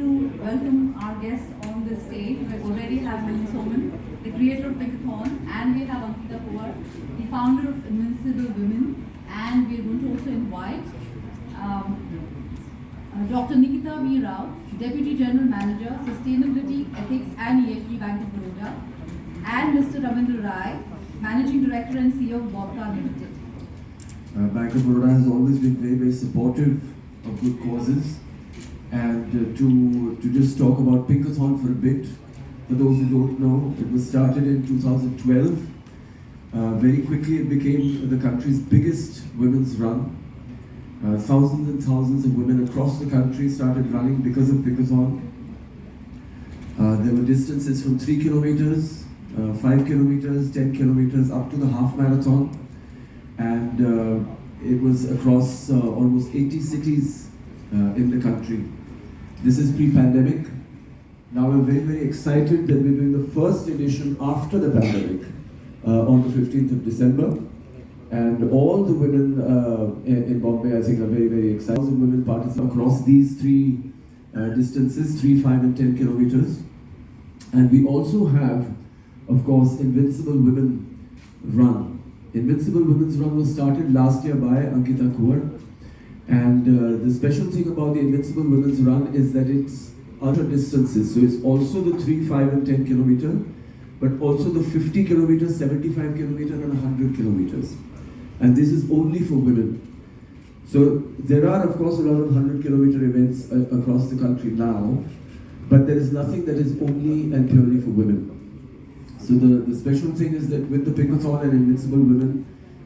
to welcome our guests on this stage. We already have William Soman, the creator of Pinkathon, and we have Ankita Kaur, the founder of Invincible Women, and we are going to also invite Dr. Nikita V. Rao, Deputy General Manager, Sustainability, Ethics and ESG, Bank of Baroda, and Mr. Ravindra Rai, Managing Director and CEO of Bobka Limited. Bank of Baroda has always been very, very supportive of good causes. And to just talk about Pinkathon for a bit, for those who don't know, it was started in 2012. Very quickly it became the country's biggest women's run. Thousands and thousands of women across the country started running because of Pinkathon. There were distances from 3 kilometers, 5 kilometers, 10 kilometers, up to the half marathon. And it was across almost 80 cities in the country. This is pre-pandemic. Now we're very, very excited that we're doing the first edition after the pandemic on the 15th of December. And all the women in Bombay, I think, are very, very excited. 1,000 women participate across these three distances, 3, 5 and 10 kilometers. And we also have, of course, Invincible Women Run. Invincible Women's Run was started last year by Ankita Kaur. And the special thing about the Invincible Women's Run is that it's ultra distances. So it's also the 3, 5 and 10 kilometer, but also the 50 kilometers, 75 kilometers and 100 kilometers. And this is only for women. So there are, of course, a lot of 100 kilometer events across the country now, but there is nothing that is only and purely for women. So the special thing is that with the Pinkathon and Invincible Women,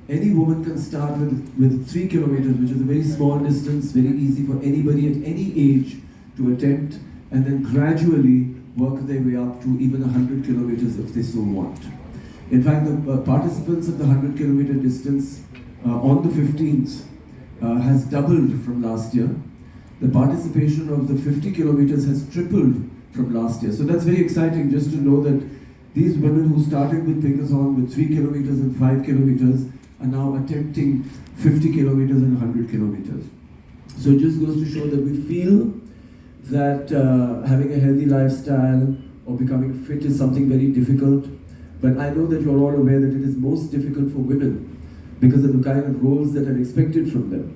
any woman can start with 3 kilometers, which is a very small distance, very easy for anybody at any age to attempt, and then gradually work their way up to even 100 kilometers if they so want. In fact, the participants of the 100 kilometer distance on the 15th has doubled from last year. The participation of the 50 kilometers has tripled from last year. So that's very exciting just to know that these women who started with Pinkathon with 3 kilometers and 5 kilometers are now attempting 50 kilometers and 100 kilometers. So it just goes to show that we feel that having a healthy lifestyle or becoming fit is something very difficult. But I know that you're all aware that it is most difficult for women because of the kind of roles that are expected from them.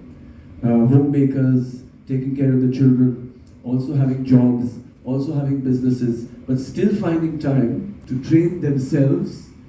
Homemakers, taking care of the children, also having jobs, also having businesses, but still finding time to train themselves